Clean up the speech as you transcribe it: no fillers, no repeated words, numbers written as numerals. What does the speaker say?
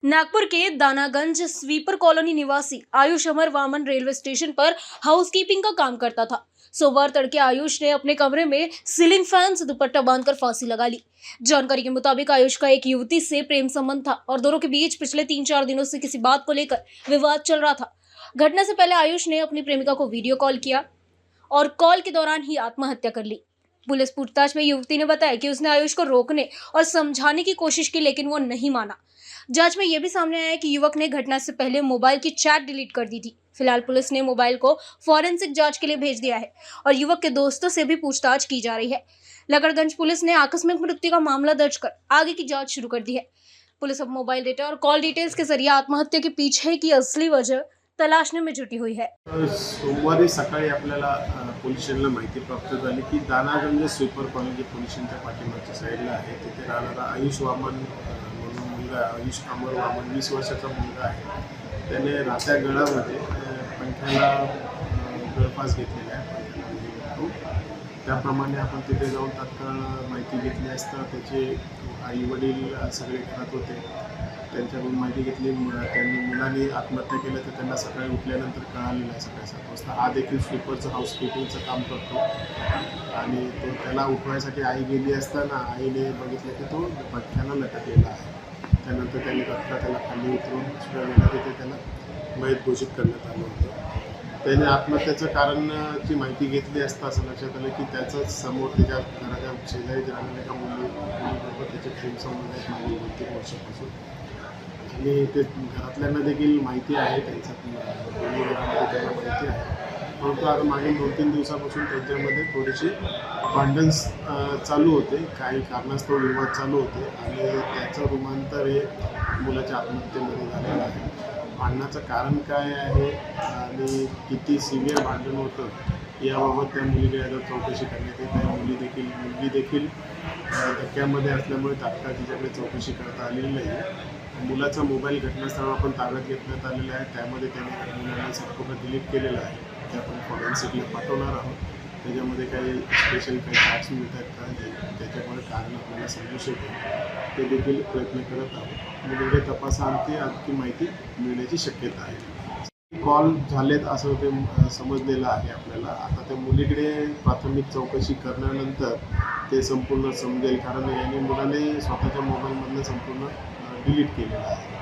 नागपुर के दानागंज sweeper colony निवासी आयुष अमर Vaman railway station पर housekeeping का काम करता था। सोमवार तड़के आयुष ने अपने कमरे में सीलिंग फैन से दुपट्टा बांधकर फांसी लगा ली। जानकारी के मुताबिक आयुष का एक युवती से प्रेम संबंध था और दोनों के बीच पिछले 3-4 दिनों से किसी बात को लेकर विवाद चल रहा था। घटना से पहले आयुष ने अपनी प्रेमिका को वीडियो कॉल किया और कॉल के दौरान ही आत्महत्या कर ली। पुलिस पूछताछ में युवती ने बताया कि उसने आयुष को रोकने और समझाने की कोशिश की, लेकिन वो नहीं माना। जांच में यह भी सामने आया कि युवक ने घटना से पहले मोबाइल की चैट डिलीट कर दी थी। फिलहाल पुलिस ने मोबाइल को फॉरेंसिक जांच के लिए भेज दिया है और युवक के दोस्तों से भी पूछताछ की जा रही है। लकड़गंज पुलिस ने आकस्मिक मृत्यु का मामला दर्ज कर आगे की जांच शुरू कर दी है। पुलिस अब मोबाइल डेटा और कॉल डिटेल्स के जरिए आत्महत्या के पीछे की असली वजह तलाशने में जुटी हुई है। सोमवारी सकाळी आपल्याला पोलीस स्टेशनला माहिती प्राप्त झाली की दानागंज स्वीपर कॉलनी पोलीस स्टेशनच्या पाठीमागच्या साईडला आहे, तिथे राहणारा आयुष वामन म्हणून मुलगा, आयुष अमर वामन 20 वर्षाचा मुलगा आहे. त्याने रात्या गळामध्ये पंख्याला गळफास घेतलेला आहे. त्याप्रमाणे आपण तिथे जाऊन तात्काळ माहिती घेतली असता त्याचे आई वडील सगळे घरात होते. त्यांच्याकडून माहिती घेतली. त्यांनी मुलांनी आत्महत्या केलं तर त्यांना सकाळी उठल्यानंतर कळालेलं आहे. सकाळी 7 वाजता हा देखील स्वीपरचं हाऊसकीपिंगचं काम करतो आणि तो त्याला उठवायसाठी आई गेली असताना आईने बघितलं की तो पंख्याला लटकलेला आहे. त्यानंतर त्यांनी तात्काळ त्याला खाली उतरून दुसऱ्या वेळेला तिथे त्याला मयत घोषित करण्यात आलं होतं. त्याने आत्महत्येचं कारणची माहिती घेतली असता असं लक्षात आलं की त्याचंच समोर त्याच्या घराच्या शेजारी राहणाऱ्या एका मुलीबरोबर त्याचे प्रेम संबंध आहेत मागील 2-3 वर्षापासून. आणि ते घरातल्यांना देखील माहिती आहे, त्यांच्या दोन्ही घरामध्ये त्यांना माहिती आहे. परंतु आता मागील 2-3 दिवसापासून त्यांच्यामध्ये थोडीशी भांडण चालू होते. काही कारणास्तव विवाद चालू होते आणि त्याचं रूपांतर हे मुलाच्या आत्महत्येमध्ये झालेलं आहे. भांडणाचं कारण काय आहे आणि किती सिव्हिअर भांडण होतं याबाबत त्या मुलीकडे आता चौकशी करण्यात येते. मुलगी देखील धक्क्यामध्ये असल्यामुळे तात्काळ तिच्याकडे चौकशी करता आलेली नाही. मुलाचा मोबाईल घटनास्थळावर आपण ताब्यात घेण्यात आलेला आहे. त्यामध्ये त्याने मुलाला संपूर्ण डिलीट केलेलं आहे. ते आपण फॉरेन्सिकला पाठवणार आहोत. त्याच्यामध्ये काही स्पेशल काही पार्ट्स मिळतात का त्याच्यामुळे कारण आपल्याला समजू शकेल ते देखील प्रयत्न करत आहोत. मुलीकडे तपासाअंती आणखी माहिती मिळण्याची शक्यता आहे. कॉल झालेत असं ते समजलेलं आहे आपल्याला. आता त्या मुलीकडे प्राथमिक चौकशी करण्यानंतर ते संपूर्ण समजेल, कारण याने मुलाने स्वतःच्या मोबाईलमधलं संपूर्ण डिलीट केलेलं आहे.